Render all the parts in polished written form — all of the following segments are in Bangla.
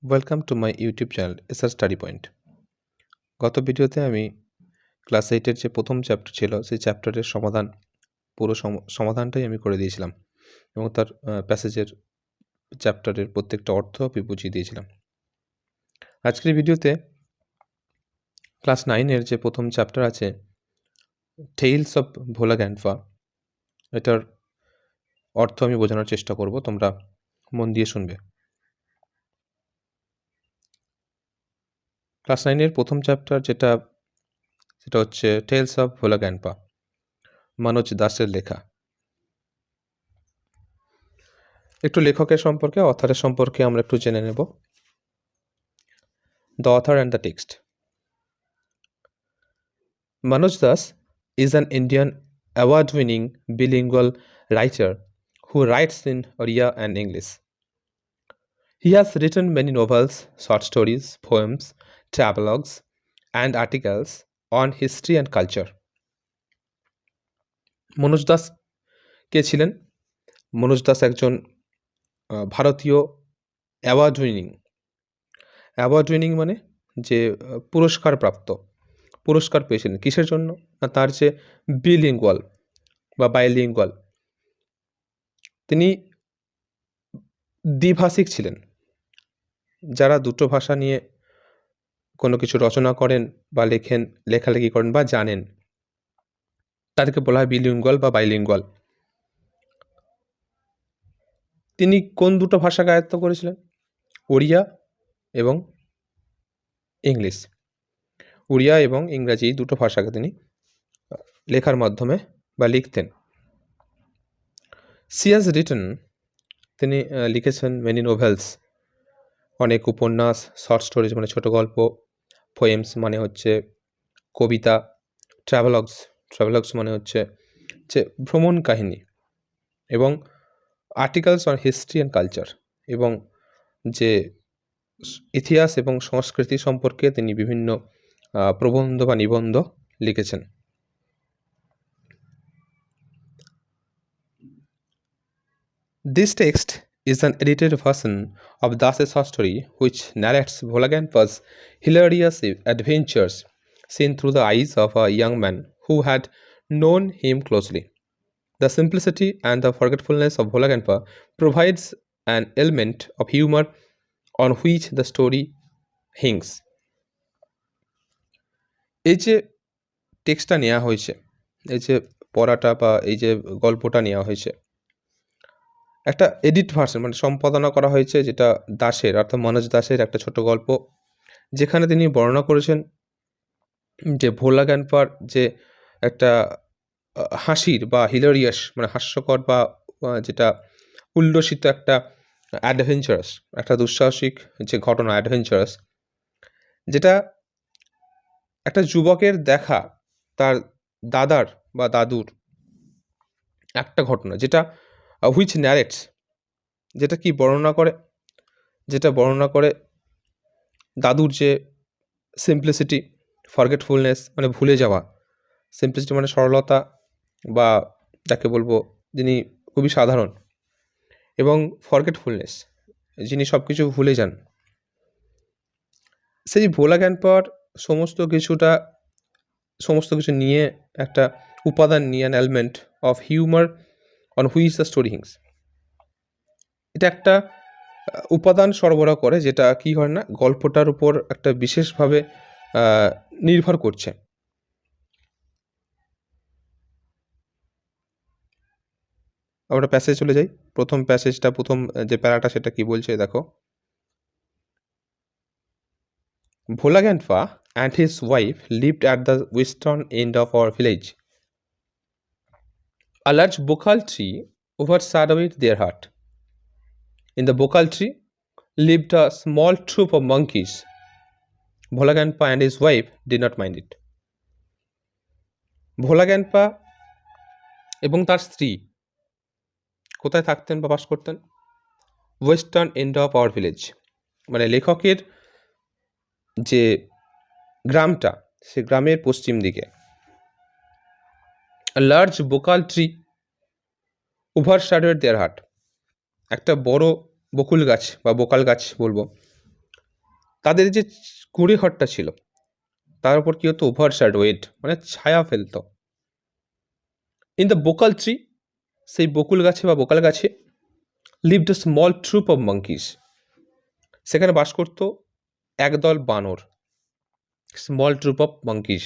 Welcome to my YouTube channel SR study point. গত ভিডিওতে আমি ক্লাস 8-এর যে প্রথম চ্যাপ্টার ছিল সেই চ্যাপ্টারের পুরো সমাধানটাই আমি করে দিয়েছিলাম এবং তার প্যাসেজের চ্যাপ্টারের প্রত্যেকটা অর্থ আমি বুঝিয়ে দিয়েছিলাম। আজকের ভিডিওতে ক্লাস 9-এর যে প্রথম চ্যাপ্টার আছে টেইলস অফ ভোলা গ্যান্ডপা, এটার অর্থ আমি বোঝানোর চেষ্টা করব, তোমরা মন দিয়ে শুনবে। ক্লাস 9-এর প্রথম চ্যাপ্টার সেটা হচ্ছে টেইলস অফ ভোলা গ্যান্ডপা, মনোজ দাসের লেখা। একটু লেখকের সম্পর্কে, অথরের সম্পর্কে আমরা একটু জেনে নেব। The author and the text. Manoj Das is an Indian award-winning bilingual writer who writes in Oriya and English. He has written many novels, short stories, poems, travelogues, and articles on history and culture. Manoj Das কে ছিলেন? মনোজ দাস একজন ভারতীয় অ্যাওয়ার্ড উইনিং মানে যে পুরস্কার পেয়েছিলেন। কিসের জন্য? না, তার যে বিলিঙ্গুয়াল বা বাইলিঙ্গুয়াল, তিনি দ্বিভাষিক ছিলেন। যারা দুটো ভাষা নিয়ে কোনো কিছু রচনা করেন বা লেখালেখি করেন বা জানেন, তাদেরকে বলা হয় বিলিঙ্গুয়াল বা বাইলিঙ্গুয়াল। তিনি কোন দুটো ভাষাকে আয়ত্ত করেছিলেন? ওড়িয়া এবং ইংলিশ। ওড়িয়া এবং ইংরাজি দুটো ভাষাকে তিনি লেখার মাধ্যমে বা লিখতেন। She has written, তিনি লিখেছেন মেনি নোভেলস, অনেক উপন্যাস, শর্ট স্টোরিজ মানে ছোট গল্প, পোয়েমস মানে হচ্ছে কবিতা, ট্রাভেলগস মানে হচ্ছে যে ভ্রমণ কাহিনী, এবং articles on history and culture, এবং যে ইতিহাস এবং সংস্কৃতি সম্পর্কে তিনি বিভিন্ন প্রবন্ধ বা নিবন্ধ লিখেছেন। This text is an edited version of Das's short story which narrates Bhola Ganpa's hilarious adventures seen through the eyes of a young man who had known him closely. The simplicity and the forgetfulness of Bhola Ganpa provides an element of humor on which the story hangs. এই যে টেক্সটটা নেওয়া হয়েছে, এই যে পড়াটা বা এই যে গল্পটা নেওয়া হয়েছে, একটা এডিট ভার্সন মানে সম্পাদনা করা হয়েছে, যেটা দাসের অর্থাৎ মনোজ দাসের একটা ছোট গল্প, যেখানে তিনি বর্ণনা করেছেন যে ভোলা গ্যান্পার যে একটা হাসির বা হিলারিয়াস মানে হাস্যকর বা যেটা উল্লসিত একটা অ্যাডভেঞ্চারাস, একটা দুঃসাহসিক যে ঘটনা অ্যাডভেঞ্চারাস, যেটা একটা যুবকের দেখা তার দাদার বা দাদুর একটা ঘটনা, যেটা হুইচ ন্যারেটস, যেটা কি বর্ণনা করে, যেটা বর্ণনা করে দাদুর যে সিম্পলিসিটি, ফরগেটফুলনেস মানে ভুলে যাওয়া, সিম্পলিসিটি মানে সরলতা বা যাকে বলবো যিনি খুবই সাধারণ, এবং ফরগেটফুলনেস যিনি সব কিছু ভুলে যান। সেই ভোলা গ্যান্পার সমস্ত কিছু নিয়ে একটা উপাদান নিয়ে an element of humour on which the story hinges, এটা একটা উপাদান সরবরাহ করে, যেটা কি হয় না গল্পটার উপর একটা বিশেষভাবে নির্ভর করছে। আমরা প্যাসেজ চলে যাই। প্রথম যে প্যারাটা সেটা কি বলছে দেখো। Bhola Ganpa and his wife lived at the western end of our village. A large bokal tree overshadowed their hut. In the bokal tree lived a small troop of monkeys. Bhola Ganpa and his wife did not mind it. ভোলা গ্যান্পা এবং তার স্ত্রী কোথায় থাকতেন বা বাস করতেন? Western end of our village, মানে লেখকের যে গ্রামটা, সে গ্রামের পশ্চিম দিকে। লার্জ বোকাল ট্রি ওভারশ্যাডোড দেয়ার হাট, একটা বড় বকুল গাছ বা বোকাল গাছ বলবো, তাদের যে কুঁড়ে ঘরটা ছিল তার উপর কি হতো, ওভারশ্যাডোয়েড মানে ছায়া ফেলতো। ইন দ্য বোকাল ট্রি, সেই বকুল গাছে বা বোকাল গাছে, lived a small troop of monkeys, সেখানে বাস করত একদল বানর। Small troop of monkeys,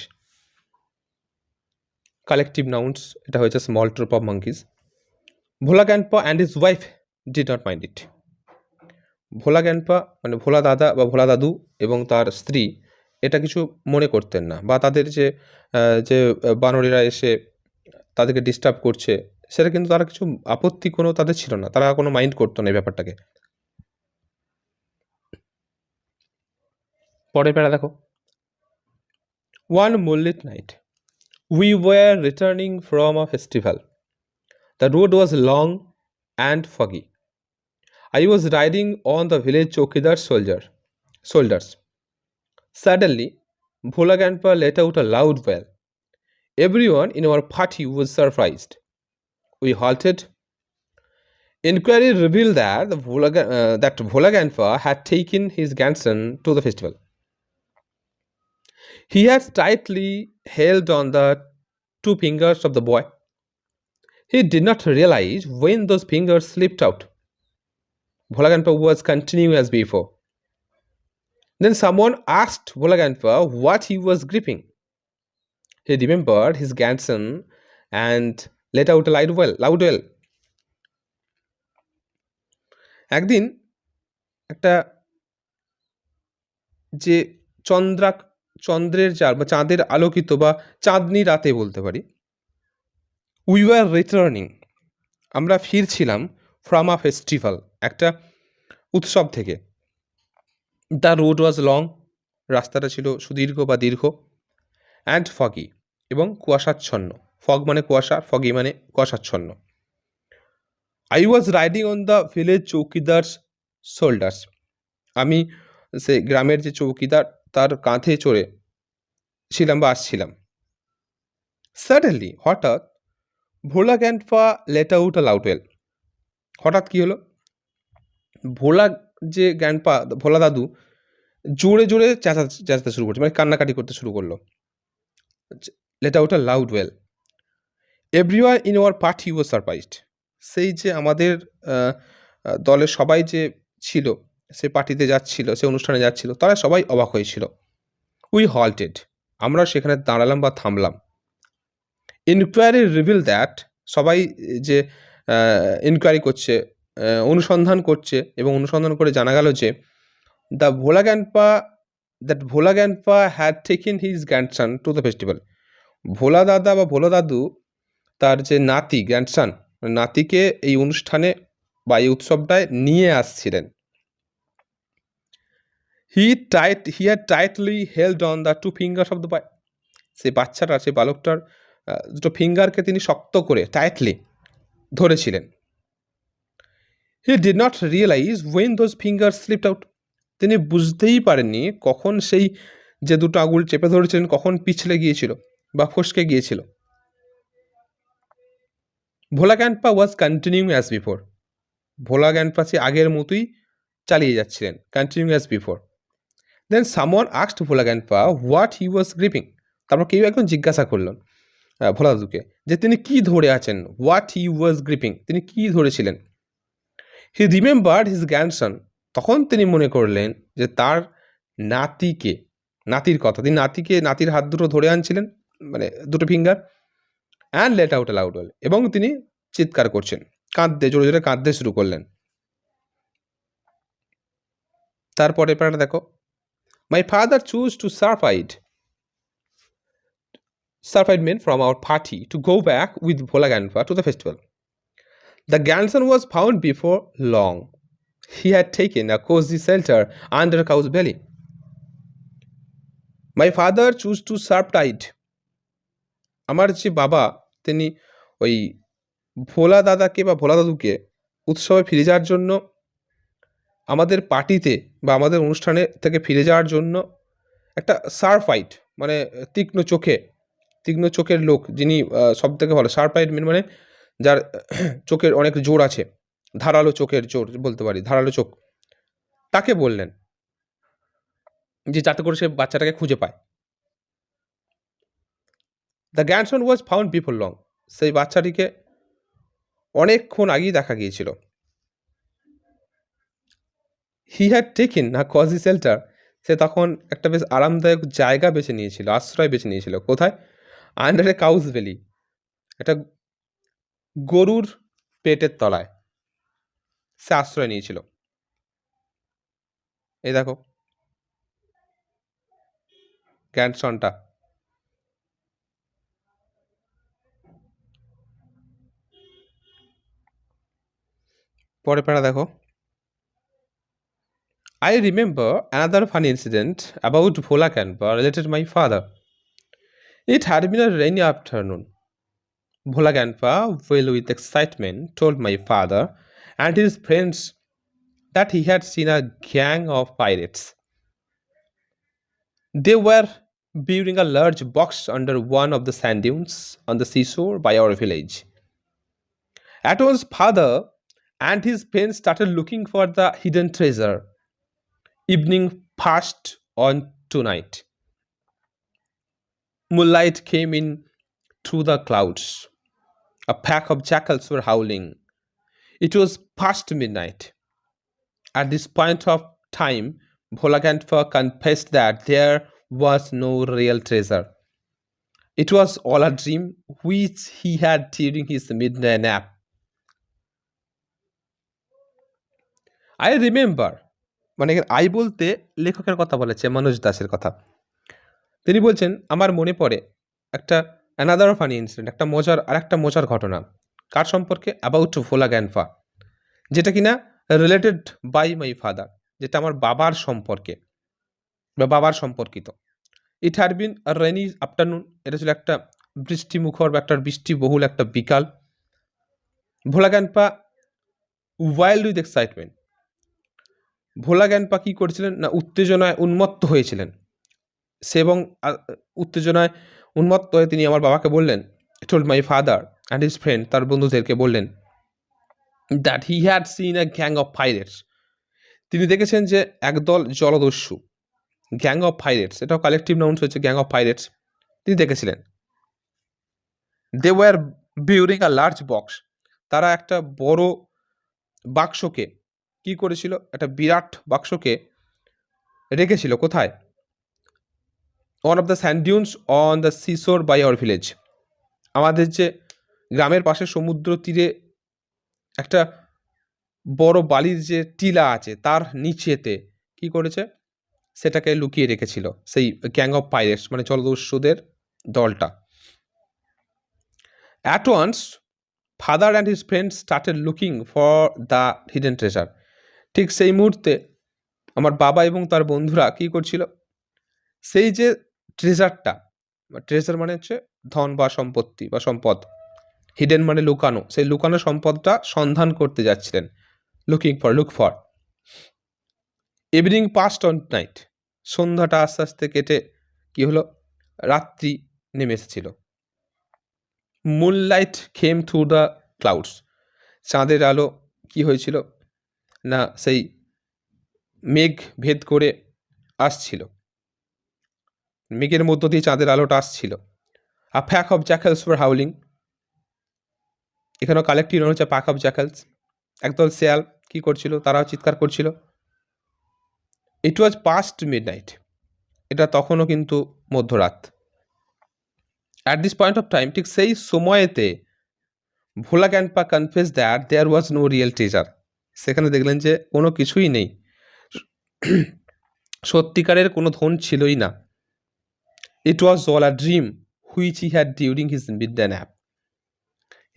collective nouns, এটা হয়েছে small troop of monkeys. Bhola grandpa and his wife did not mind it. Bhola grandpa মানে ভোলা দাদা বা ভোলা দাদু এবং তার স্ত্রী এটা কিছু মনে করতেন না, বা তাদের যে যে বানরেরা এসে তাদেরকে ডিস্টার্ব করছে সেটা কিন্তু তারা কিছু আপত্তি কোনো তাদের ছিল না, তারা কোনো মাইন্ড করতো না এই ব্যাপারটাকে। পরের প্যারা দেখো, one moonlit night we were returning from a festival. The road was long and foggy. I was riding on the village chowkidar's shoulders. Suddenly, Bhola Grandpa let out a loud wail. Everyone in our party was surprised. We halted. Inquiry revealed that Bhola Grandpa had taken his grandson to the festival. He had tightly held on the two fingers of the boy. He did not realize when those fingers slipped out. Bhola Grandpa was continuing as before. Then someone asked Bhola Grandpa what he was gripping. He remembered his grandson and let out a loud wail. একদিন একটা যে চন্দ্রের চাঁদ বা চাঁদের আলোকিত বা চাঁদনি রাতে বলতে পারি, উই ওয়ার রিটার্নিং, আমরা ফিরছিলাম, ফ্রম আ ফেস্টিভ্যাল, একটা উৎসব থেকে। দ্য রোড ওয়াজ লং, রাস্তাটা ছিল সুদীর্ঘ বা দীর্ঘ, অ্যান্ড ফগি, এবং কুয়াশাচ্ছন্ন। ফগ মানে কুয়াশা, ফগি মানে কুয়াশাচ্ছন্ন। I was riding on the village chowkidar's shoulders, আমি সে গ্রামের যে চৌকিদার তার কাঁধে চড়ে ছিলাম বা আসছিলাম। সাডেনলি, হঠাৎ, Bhola grandpa let out a loud wail. হঠাৎ কি হলো, ভোলা যে গ্র্যান্ডপা, ভোলা দাদু জোরে জোরে চেঁচাতে শুরু করছে, মানে কান্নাকাটি করতে শুরু করলো। Late out a loud well. Everyone in our party was surprised, সেই যে আমাদের দলের সবাই যে ছিল, সে পার্টিতে যাচ্ছিল, সে অনুষ্ঠানে যাচ্ছিল, তারা সবাই অবাক হয়েছিল। উই হল্টেড, আমরা সেখানে দাঁড়ালাম বা থামলাম। ইনকোয়ারি রিভিল দ্যাট, সবাই যে ইনকোয়ারি করছে, অনুসন্ধান করছে, এবং অনুসন্ধান করে জানা গেল যে Bhola grandpa had taken his grandson to the festival. Bhola দাদা বা ভোলা দাদু তার যে নাতি, গ্র্যান্ডসন, নাতিকে এই অনুষ্ঠানে বা এই উৎসবটায় নিয়ে আসছিলেন। He had tightly held on the two fingers of the boy, সেই বাচ্চাটা, সেই বালকটার দুটো ফিঙ্গারকে তিনি শক্ত করে টাইটলি ধরেছিলেন। He did not realise when those finger slipped out, তিনি বুঝতেই পারেননি কখন সেই যে দুটো আঙুল চেপে ধরেছিলেন কখন পিছলে গিয়েছিল বা ফসকে গিয়েছিল। Bhola grandpa was continuing as before, Bhola grandpa সে আগের মতোই চালিয়ে যাচ্ছিলেন, continuing as before. Then someone asked Bhola grandpa what he was gripping, তারপর কেউ একজন জিজ্ঞাসা করলেন ভোলা দাদুকে যে তিনি কি ধরে আছেন। হোয়াট হি ওয়াজ গ্রিপিং, তিনি কি ধরেছিলেন। হি রিমেম্বার্ড হিজ গ্র্যান্ডসন, তখন তিনি মনে করলেন যে তার নাতির কথা, তিনি নাতির হাত দুটো ধরে আনছিলেন, মানে দুটো finger, and let out a loud well, এবং তিনি চিৎকার করছেন, জোরে জোরে কাঁদতে শুরু করলেন। তারপরে প্যারাটা দেখো, my father choose to surveyed men from our party to go back with Bhola Grandpa to the festival. The grandson was found before long. He had taken a cozy shelter under a cow's belly. My father chose to surveyed. আমার যে বাবা, তিনি ওই ভোলা দাদাকে বা ভোলা দাদুকে উৎসবে ফিরে যাওয়ার জন্য, আমাদের পার্টিতে বা আমাদের অনুষ্ঠানে থেকে ফিরে যাওয়ার জন্য একটা সারফাইট, মানে তীক্ষ্ণ চোখের লোক, যিনি সব থেকে ভালো, শার্প-আইড মেন মানে যার চোখের অনেক জোর আছে, ধারালো চোখের জোর বলতে পারি, ধারালো চোখ, তাকে বললেন যে যাতে করে সে বাচ্চাটাকে খুঁজে পায়। The grandson was found before long. সেই বাচ্চাটিকে অনেকক্ষণ আগেই দেখা গিয়েছিল। He had taken a cosy shelter. সে তখন একটা বেশ আরামদায়ক জায়গা বেছে নিয়েছিল, আশ্রয় বেছে নিয়েছিল। কোথায়? আন্ডার এ কাউস বেলি। একটা গরুর পেটের তলায় সে আশ্রয় নিয়েছিল। এই দেখো গ্র্যান্ডসনটা। পরের প্যারা দেখো। I remember another funny incident about Bhola Kanpa related to my father. It had been a rainy afternoon. Bhola Kanpa, filled with excitement, told my father and his friends that he had seen a gang of pirates. They were building a large box under one of the sand dunes on the seashore by our village. At once, father and his friends started looking for the hidden treasure. Evening passed on tonight. Moonlight came in through the clouds. A pack of jackals were howling. It was past midnight. At this point of time, Bholagantfa confessed that there was no real treasure. It was all a dream which he had during his midnight nap. I remember, মানে আই বলতে লেখকের কথা বলেছে, মনোজ দাসের কথা। তিনি বলছেন, আমার মনে পড়ে একটা অ্যানাদার ফানি ইনসিডেন্ট, একটা মজার ঘটনা। কার সম্পর্কে? অ্যাবাউট ভোলা গ্যানফা, যেটা কিনা রিলেটেড বাই মাই ফাদার, যেটা আমার বাবার সম্পর্কে বা বাবার সম্পর্কিত। It had been a rainy afternoon. এটা ছিল একটা বৃষ্টিমুখর বা একটা বৃষ্টিবহুল একটা বিকাল। Bhola grandpa wild with excitement. Bhola grandpa কী করেছিলেন না, উত্তেজনায় উন্মত্ত হয়েছিলেন। সে এবং উত্তেজনায় উন্মত্ত হয়ে তিনি আমার বাবাকে বললেন, told my father and his friend, তার বন্ধুদেরকে বললেন, that he had seen a gang of pirates. তিনি দেখেছেন যে একদল জলদস্যু, গ্যাং অফ পাইরেটস, এটাও কালেকটিভ নাউন্স হচ্ছে গ্যাং অফ পাইরেটস, তিনি দেখেছিলেন। They were burying a large box. তারা একটা বড় বাক্সকে কি করেছিল, একটা বিরাট বাক্সকে রেখেছিল কোথায়? One of the sand dunes on the seashore by our village. আমাদের যে গ্রামের পাশে সমুদ্র তীরে একটা বড় বালির যে টিলা আছে তার নিচেতে কি করেছে, সেটাকে লুকিয়ে রেখেছিল সেই গ্যাং অফ পাইরেটস, মানে জলদস্যুদের দলটা। At once father and his friends started looking for the hidden treasure. ঠিক সেই মুহূর্তে আমার বাবা এবং তার বন্ধুরা কি করছিল, সেই যে ট্রেজারটা, ট্রেজার মানে হচ্ছে ধন বা সম্পত্তি বা সম্পদ, হিডেন মানে লুকানো, সেই লুকানো সম্পদটা সন্ধান করতে যাচ্ছিলেন। Look for. Evening past on night. সন্ধ্যাটা আস্তে আস্তে কেটে কি হলো, রাত্রি নেমে এসেছিল। Moonlight came through the clouds. চাঁদের আলো কি হয়েছিল না, সেই মেঘ ভেদ করে আসছিল, মেঘের মধ্য দিয়ে চাঁদের আলোটা আসছিল। A pack of jackals were howling. এখানেও কালেক্টিভ নাউন হচ্ছে প্যাক অফ জ্যাকালস। একদল শেয়াল কি করছিল, তারাও চিৎকার করছিল। It was past midnight. এটা তখনও কিন্তু মধ্যরাত। At this point of time, ঠিক সেই সময়েতে Bhola grandpa confess that there was no real treasure. সেখানে দেখলেন যে কোনো কিছুই নেই, সত্যিকারের কোনো ধন ছিলই না। It was all a dream which he had during his mid day nap.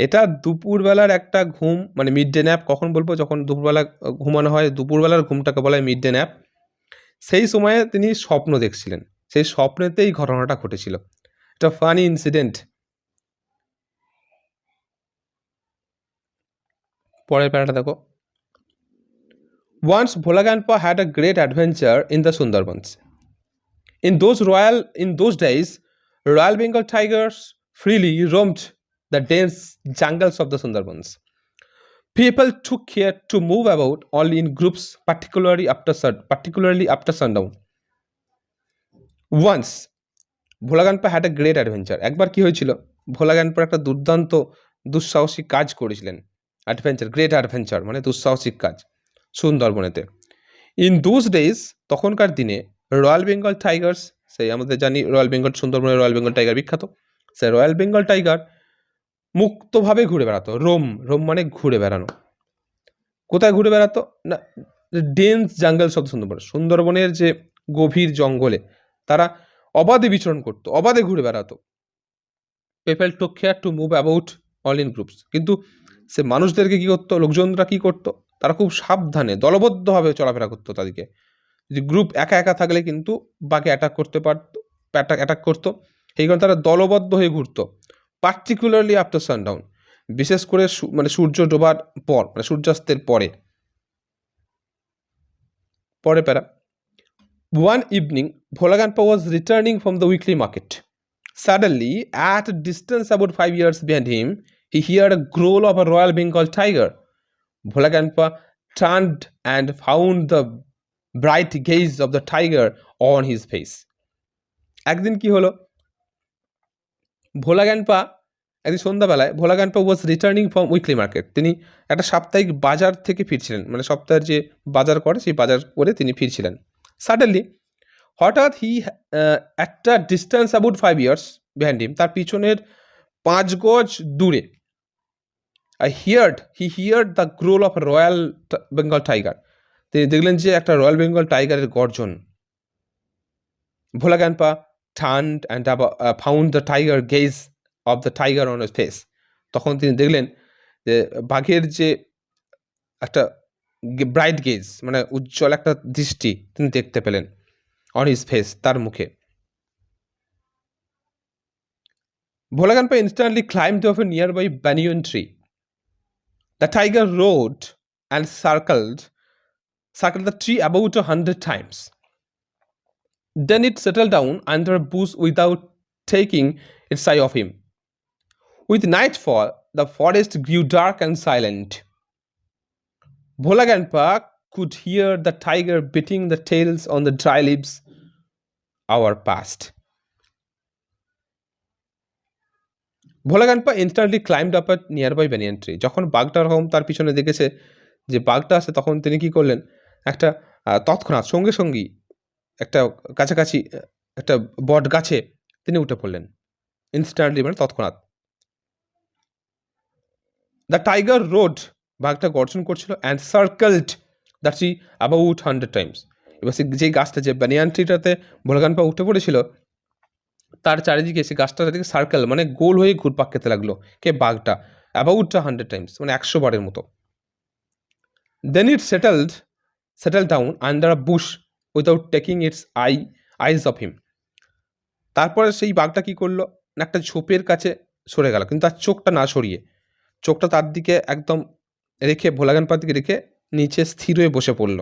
এটা দুপুরবেলার একটা ঘুম, মানে মিড ডে ন্যাপ কখন বলবো, যখন দুপুরবেলা ঘুমানো হয়, দুপুরবেলার ঘুমটাকে বলা হয় মিড ডে ন্যাপ। সেই সময়ে তিনি স্বপ্ন দেখছিলেন, সেই স্বপ্নেতেই ঘটনাটা ঘটেছিল। এটা ফানি ইনসিডেন্ট। পরের প্যারাটা দেখো। Once Bhola grandpa had a great adventure in the Sundarbans. In those days, Royal Bengal tigers freely roamed the dense jungles of the Sundarbans. People took care to move about only in groups, particularly after sundown. Once Bhola grandpa had a great adventure. একবার কি হয়েছিল, ভোলা গ্র্যান্ডপা একটা দুর্দান্ত দুঃসাহসিক কাজ করেছিলেন। গ্রেট অ্যাডভেঞ্চার মানে দুঃসাহসিক কাজ সুন্দরবনেতে। ইন দোজ ডেজ তখনকার দিনে রয়্যাল বেঙ্গল টাইগার্স, সেই আমাদের জানি রয়্যাল বেঙ্গল, সুন্দরবনের রয়্যাল বেঙ্গল টাইগার বিখ্যাত, সেই রয়্যাল বেঙ্গল টাইগার মুক্তভাবে ঘুরে বেড়াতো। রোম মানে ঘুরে বেড়ানো। কোথায় ঘুরে বেড়াতো না, ডেন্স জাঙ্গলস অফ সুন্দরবনের যে গভীর জঙ্গলে তারা অবাধে বিচরণ করতো, অবাধে ঘুরে বেড়াতো। People took care to move about all in groups. কিন্তু সে মানুষদেরকে কী করতো, লোকজনরা কী করতো, তারা খুব সাবধানে দলবদ্ধভাবে চলাফেরা করতো তাদেরকে। যদি গ্রুপ একা একা থাকলে কিন্তু বাকি অ্যাটাক করতে পারতো, অ্যাটাক করতো। সেই কারণে তারা দলবদ্ধ হয়ে ঘুরতো, পার্টিকুলারলি আফটার সানডাউন, বিশেষ করে মানে সূর্য ডোবার পর, মানে সূর্যাস্তের পরে। প্যারা, one evening Bhola Grandpa was returning from the weekly market. Suddenly, at a distance about 5 yards behind him, he heard a growl of a Royal Bengal tiger. Bhola Grandpa turned and found the bright gaze of the tiger on his face. একদিন কি হলো, ভোলা গ্র্যান্ডপা একদিন সন্ধ্যাবেলায় Bhola grandpa was returning from weekly market. তিনি একটা সাপ্তাহিক বাজার থেকে ফিরছিলেন, মানে সপ্তাহের যে বাজার করে সেই বাজার করে তিনি ফিরছিলেন। সাডেনলি হঠাৎ একটা distance about 5 yards behind him, তার পিছনের 5 গজ দূরে, he heard the growl of royal Bengal tiger. তিনি দেখলেন যে একটা রয়্যাল বেঙ্গল টাইগারের গর্জন। Bhola grandpa turned and found the tiger gaze of the tiger on his face. তখন তিনি দেখলেন যে বাঘের যে একটা ব্রাইট গেজ, মানে উজ্জ্বল একটা দৃষ্টি তিনি দেখতে পেলেন অন হিজ ফেস, তার মুখে। Bhola Grandpa instantly climbed off a nearby banyan tree. The tiger roared and circled the tree about 100 times. Then it settled down under a bush without taking its eye off him. With nightfall, the forest grew dark and silent. Bhola Grandpa could hear the tiger beating the tails on the dry leaves. Hour passed. Bhola grandpa instantly climbed up a nearby banyan tree. যখন বাঘটা রকম তার পিছনে দেখেছে যে বাঘটা আছে, তখন তিনি কি করলেন, একটা তৎক্ষণাৎ সঙ্গে সঙ্গেই একটা কাছাকাছি একটা বট গাছে তিনি উঠে পড়লেন। ইনস্ট্যান্টলি মানে তৎক্ষণাৎ। দ্য টাইগার রোড, বাঘটা গর্জন করছিল, and circled the tree about 100 times. এবার যে গাছটা, যে ব্যানিয়ান ট্রিটাতে ভোলা গ্র্যান্ডপা উঠে পড়েছিল, তার চারিদিকে সে গাছটার চারিদিকে সার্কেল মানে গোল হয়ে ঘুরপাক খেতে লাগলো কে, বাঘটা, অ্যাবাউট 100 টাইমস মানে 100 বারের মতো। Then it settle down under a bush without taking its eyes off him. তারপরে সেই বাঘটা কি করলো, একটা ঝোপের কাছে সরে গেল, কিন্তু তার চোখটা না সরিয়ে, চোখটা তার দিকে একদম রেখে, ভোলা গ্র্যান্ডপার দিকে রেখে নিচে স্থির হয়ে বসে পড়ল।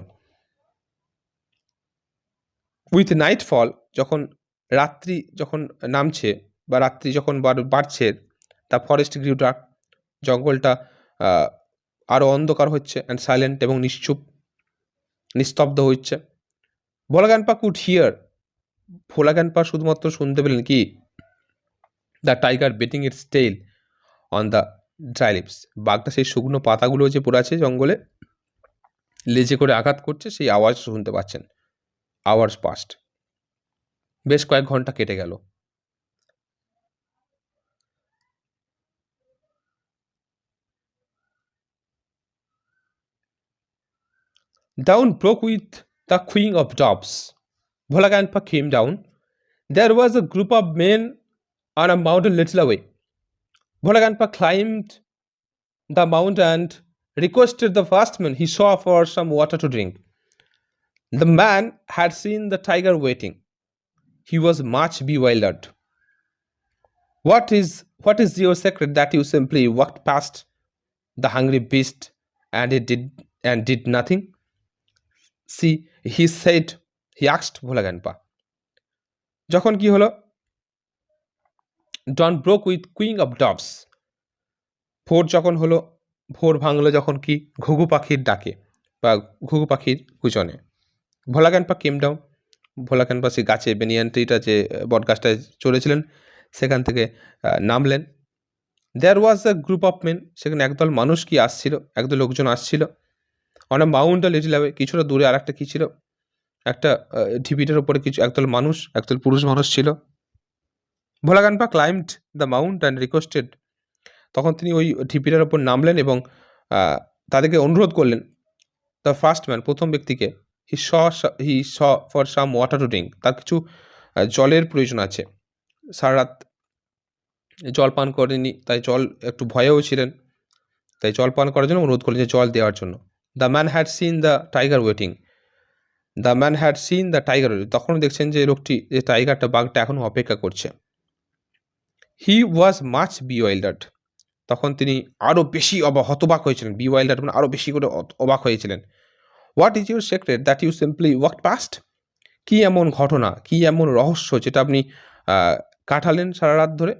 উইথ নাইটফল, যখন রাত্রি যখন নামছে বা রাত্রি যখন বাড়ছে, দ্য ফরেস্ট গ্রিউ ডার্ক, জঙ্গলটা আরও অন্ধকার হচ্ছে, অ্যান্ড সাইলেন্ট এবং নিস্তব্ধ হচ্ছে। Bhola grandpa could hear, Bhola grandpa শুধুমাত্র শুনতে পেলেন কি, the tiger beating its tail on the dry leaves, বাঘটা সেই শুকনো পাতাগুলো যে পড়ে আছে জঙ্গলে লেজে করে আঘাত করছে, সেই আওয়াজ শুনতে পাচ্ছেন। আওয়ার্স পাস্ট, বেশ কয়েক ঘন্টা কেটে গেল। Dawn broke with the cooing of doves. Bhola Grandpa came down. There was a group of men on a mountain little away. Bhola Grandpa climbed the mountain and requested the first man he saw for some water to drink. The man had seen the tiger waiting. He was much bewildered. What is your secret that you simply walked past the hungry beast and did nothing? See, he asked Bhola Grandpa. যখন কি হলো, ডন ব্রোক উইথ কুইং অফ ডভস, ভোর যখন হলো, ভোর ভাঙলো যখন কি, ঘুঘু পাখির ডাকে বা ঘুঘু পাখির কুচনে। ভোলা গ্র্যান্ডপা কেম ডাউন, ভোলা ক্যানভা সেই গাছে বেনিয়ান ট্রিটা যে বট গাছটায় চড়েছিলেন সেখান থেকে নামলেন। দেয়ার ওয়াজ আ গ্রুপ অফ মেন, সেখানে একদল মানুষ কি আসছিল, একদল লোকজন আসছিল। On a Mount a little away, কিছুটা দূরে আরেকটা কি ছিল, একটা ঢিপিটার উপরে কিছু একদল মানুষ, একদল পুরুষ মানুষ ছিল। Bhola grandpa climbed the mount and requested, তখন তিনি ওই ঢিপিটার উপর নামলেন এবং তাদেরকে অনুরোধ করলেন। দ্য ফার্স্ট ম্যান, প্রথম ব্যক্তিকে, he saw for some water to drink, তার কিছু জলের প্রয়োজন আছে। সারা রাত জল পান করেনি, তাই জল একটু ভয়েও ছিলেন, তাই জল পান করার জন্য অনুরোধ করলেন যে জল দেওয়ার জন্য। The man had seen the tiger waiting, the man had seen the tiger, তখনও দেখছেন যে লোকটি, যে টাইগারটা, বাঘটা এখনও অপেক্ষা করছে। হি ওয়াজ মাচ বিওয়াইল্ডার্ড, তখন তিনি আরও বেশি হতবাক হয়েছিলেন। বিওয়াইল্ডার্ড মানে আরও বেশি করে অবাক হয়েছিলেন। What is your secret that you simply walked past, কী এমন ঘটনা, কী এমন রহস্য যেটা আপনি কাটালেন সারা রাত ধরে।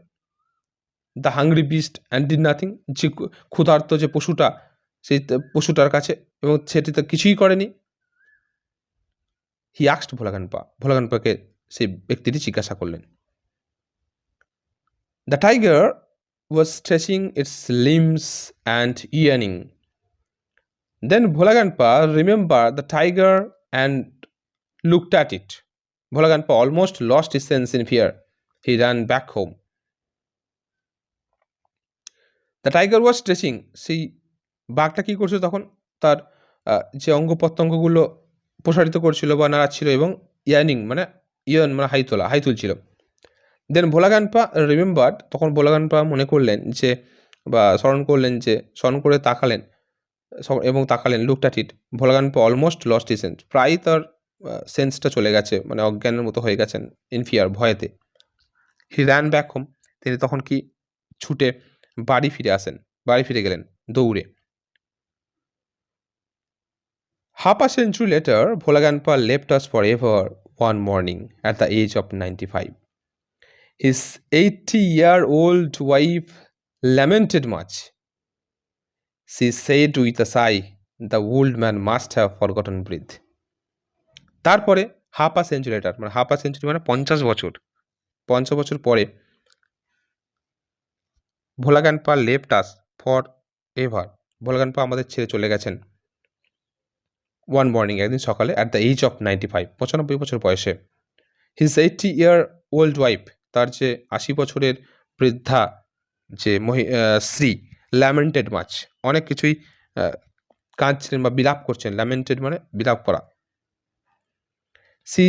The hungry beast and did nothing, যে ক্ষুধার্ত যে পশুটা, সেই পশুটার কাছে, এবং সেটি তো কিছুই করেনি। হি আস্কড ভোলা কানপা, ভোলা কানপাকে সেই ব্যক্তিটি জিজ্ঞাসা করলেন। The tiger was stretching its limbs and ইয়ার্নিং। Then Bhola grandpa remember the tiger and looked at it. Bhola Kanpa almost lost his sense in fear. He ran back home. The tiger was stretching. সেই বাঘটা কী করছিল তখন, তার যে অঙ্গ প্রত্যঙ্গগুলো প্রসারিত করছিল বা নাড়াচ্ছিল, এবং মানে হাই তুলছিল। দেন ভোলা কানপা রিমেম্বার্ড, তখন ভোলা কানপা মনে করলেন যে, বা স্মরণ করে তাকালেন এবং looked at it. Bhola grandpa almost lost his sense, প্রায় তার সেন্সটা চলে গেছে, মানে অজ্ঞানের মতো হয়ে গেছেন, ইন ফিয়ার, ভয়েতে। হি র্যান ব্যাক হোম, তিনি তখন কি ছুটে বাড়ি ফিরে গেলেন দৌড়ে। Half a century later Bhola grandpa left us for ever one morning at the age of 95. His 80-year-old wife lamented much. She said with a sigh, the old man must have forgotten breath. তারপরে হাফ আ সেঞ্চুরি লেটার, মানে হাফ আ সেঞ্চুরি মানে 50 বছর পরে ভোলা grandpa left us for ever, ভোলা কানপা আমাদের ছেড়ে চলে গেছেন ওয়ান মর্নিং, একদিন সকালে, অ্যাট দ্য এজ অফ 95, 95 বছর বয়সে। হিজ 80-year-old ওয়াইফ, তার যে 80 বছরের বৃদ্ধা যে স্ত্রী, ল্যামেন্টেড মাচ, অনেক কিছুই কাঁদছিলেন বা বিলাপ করছেন। ল্যামেন্টেড মানে বিলাপ করা। সি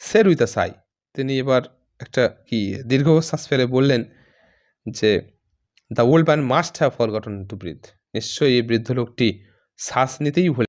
সেড উইথ আ সাই, তিনি এবার একটা দীর্ঘশ্বাস ফেলে বললেন যে, the old man must have forgotten to breathe, নিশ্চয়ই এই বৃদ্ধ লোকটি শ্বাস নিতেই ভুলে